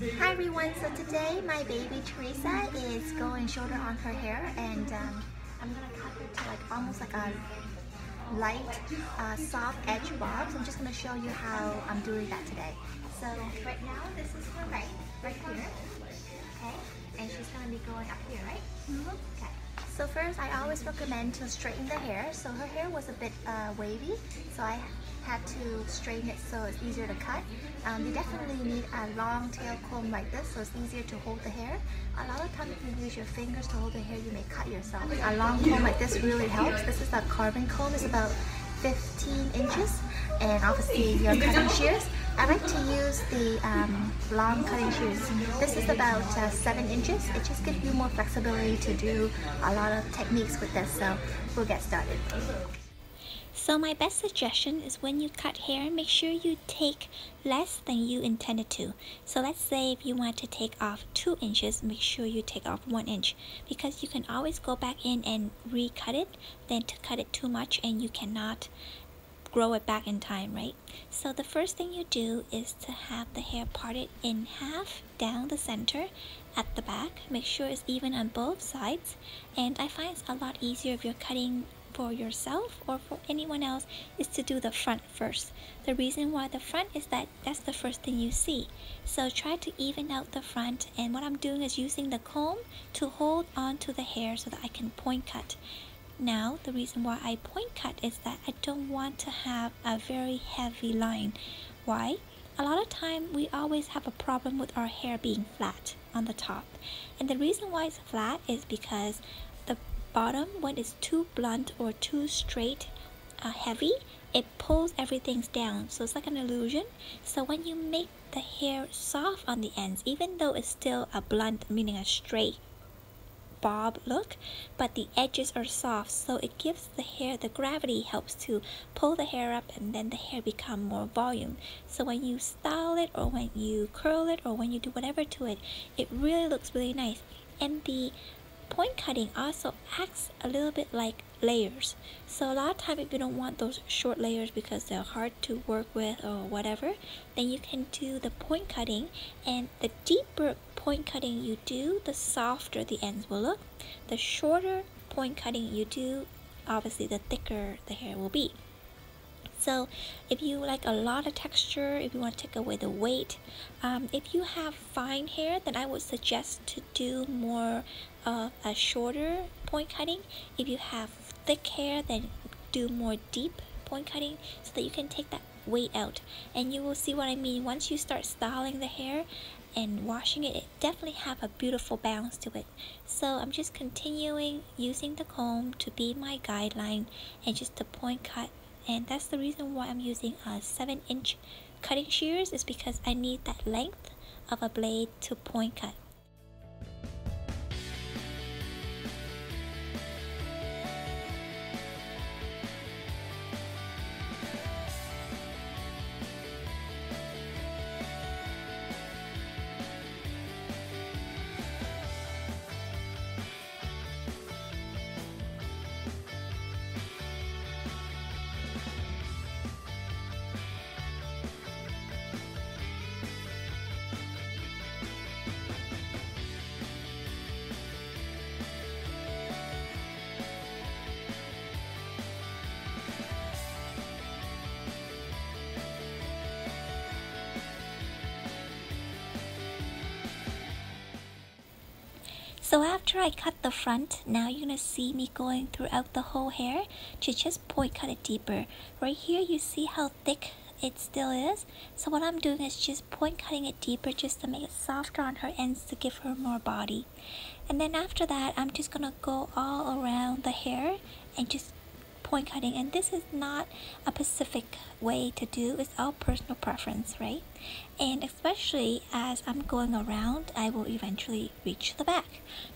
Hi everyone, so today my baby Teresa is going shoulder on her hair, and I'm gonna cut her to like almost like a light soft edge bob. So I'm just gonna show you how I'm doing that today. So right now this is her right here, okay, and she's gonna be going up here, right? Okay. So first I always recommend to straighten the hair. So her hair was a bit wavy, so I had to straighten it so it's easier to cut. You definitely need a long tail comb like this so it's easier to hold the hair. A lot of times if you use your fingers to hold the hair, you may cut yourself. A long comb like this really helps. This is a carbon comb. It's about 15 inches, and obviously your cutting shears. I like to use the long cutting shears. This is about 7 inches. It just gives you more flexibility to do a lot of techniques with this, so we'll get started. So my best suggestion is when you cut hair, make sure you take less than you intended to. So let's say if you want to take off 2 inches, make sure you take off 1 inch, because you can always go back in and recut it than to cut it too much and you cannot grow it back in time, right? So the first thing you do is to have the hair parted in half down the center at the back. Make sure it's even on both sides, and I find it's a lot easier if you're cutting for yourself or for anyone else is to do the front first. The reason why the front is that that's the first thing you see. So try to even out the front, and what I'm doing is using the comb to hold on to the hair so that I can point cut. Now the reason why I point cut is that I don't want to have a very heavy line. Why? A lot of time we always have a problem with our hair being flat on the top, and the reason why it's flat is because the bottom, when it's too blunt or too straight, heavy, it pulls everything down, so it's like an illusion. So when you make the hair soft on the ends, even though it's still a blunt, meaning a straight bob look, but the edges are soft, so it gives the hair, the gravity helps to pull the hair up, and then the hair become more volume. So when you style it, or when you curl it, or when you do whatever to it, it really looks really nice. And the point cutting also acts a little bit like layers. So a lot of time if you don't want those short layers because they're hard to work with or whatever, then you can do the point cutting, and the deeper point cutting you do, the softer the ends will look. The shorter point cutting you do, obviously the thicker the hair will be. So if you like a lot of texture, if you want to take away the weight, if you have fine hair, then I would suggest to do more of a shorter point cutting. If you have thick hair, then do more deep point cutting so that you can take that weight out. And you will see what I mean. Once you start styling the hair and washing it, it definitely have a beautiful bounce to it. So I'm just continuing using the comb to be my guideline and just to point cut. And that's the reason why I'm using a 7-inch cutting shears, is because I need that length of a blade to point cut. So after I cut the front, now you're going to see me going throughout the whole hair to just point cut it deeper. Right here you see how thick it still is. So what I'm doing is just point cutting it deeper just to make it softer on her ends to give her more body. And then after that, I'm just going to go all around the hair and just point cutting. And this is not a specific way to do, it's all personal preference, right? And especially as I'm going around, I will eventually reach the back.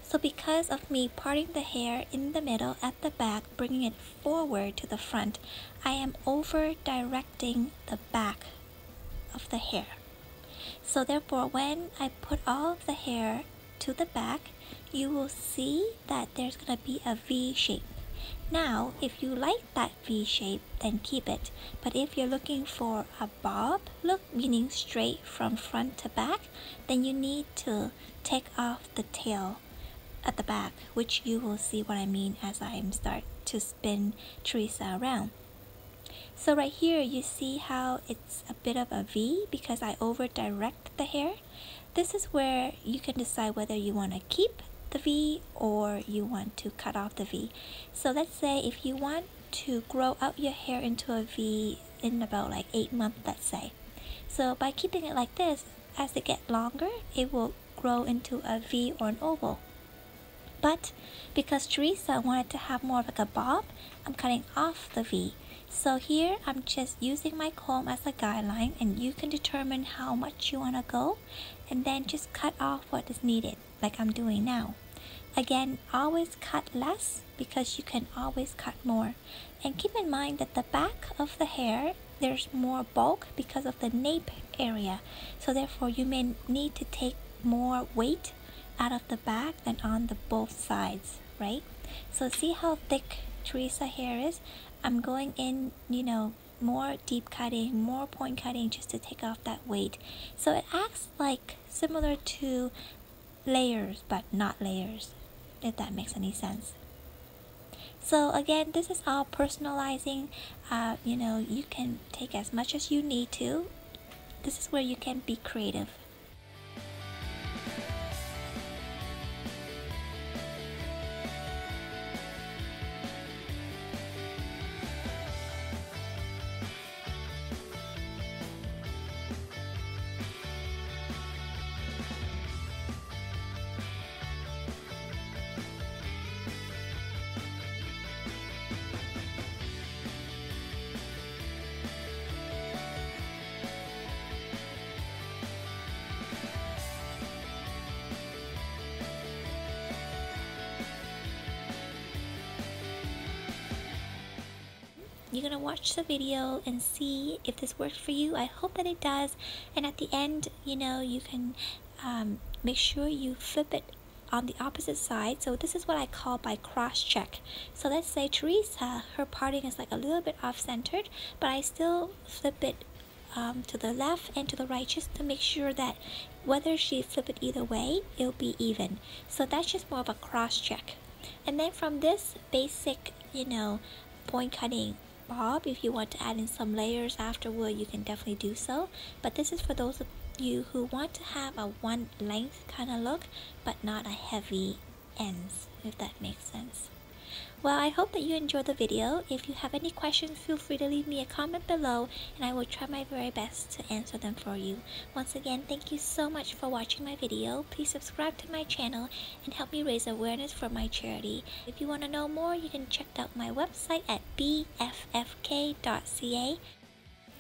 So because of me parting the hair in the middle at the back, bringing it forward to the front, I am over directing the back of the hair. So therefore, when I put all of the hair to the back, you will see that there's going to be a V shape. Now, if you like that V shape, then keep it. But if you're looking for a bob look, meaning straight from front to back, then you need to take off the tail at the back, which you will see what I mean as I start to spin Teresa around. So right here, you see how it's a bit of a V because I over direct the hair. This is where you can decide whether you want to keep the V or you want to cut off the V. So let's say if you want to grow out your hair into a V in about like 8 months, let's say. So by keeping it like this, as it gets longer, it will grow into a V or an oval. But because Teresa wanted to have more of like a bob, I'm cutting off the V. So here I'm just using my comb as a guideline, and you can determine how much you want to go and then just cut off what is needed like I'm doing now. Again, always cut less because you can always cut more. And keep in mind that the back of the hair, there's more bulk because of the nape area. So therefore you may need to take more weight out of the back than on the both sides, right? So see how thick Teresa hair is? I'm going in, more deep cutting, more point cutting just to take off that weight. So it acts like similar to layers, but not layers, if that makes any sense. So again, this is all personalizing. You can take as much as you need to. This is where you can be creative. You're gonna watch the video and see if this works for you. I hope that it does. And at the end, you can make sure you flip it on the opposite side. So this is what I call by cross check. So let's say Teresa, her parting is like a little bit off centered, but I still flip it to the left and to the right just to make sure that whether she flip it either way, it'll be even. So that's just more of a cross check. And then from this basic, point cutting bob, if you want to add in some layers afterward, you can definitely do so. But this is for those of you who want to have a one length kind of look, but not a heavy ends, if that makes sense. Well, I hope that you enjoyed the video. If you have any questions, feel free to leave me a comment below and I will try my very best to answer them for you. Once again, thank you so much for watching my video. Please subscribe to my channel and help me raise awareness for my charity. If you want to know more, you can check out my website at bffk.ca.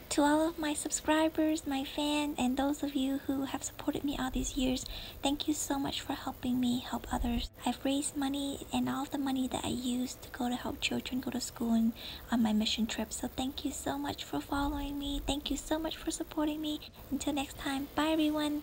To all of my subscribers, my fans, and those of you who have supported me all these years, thank you so much for helping me help others. I've raised money, and all of the money that I use to go to help children go to school and on my mission trip. So thank you so much for following me. Thank you so much for supporting me. Until next time, bye everyone.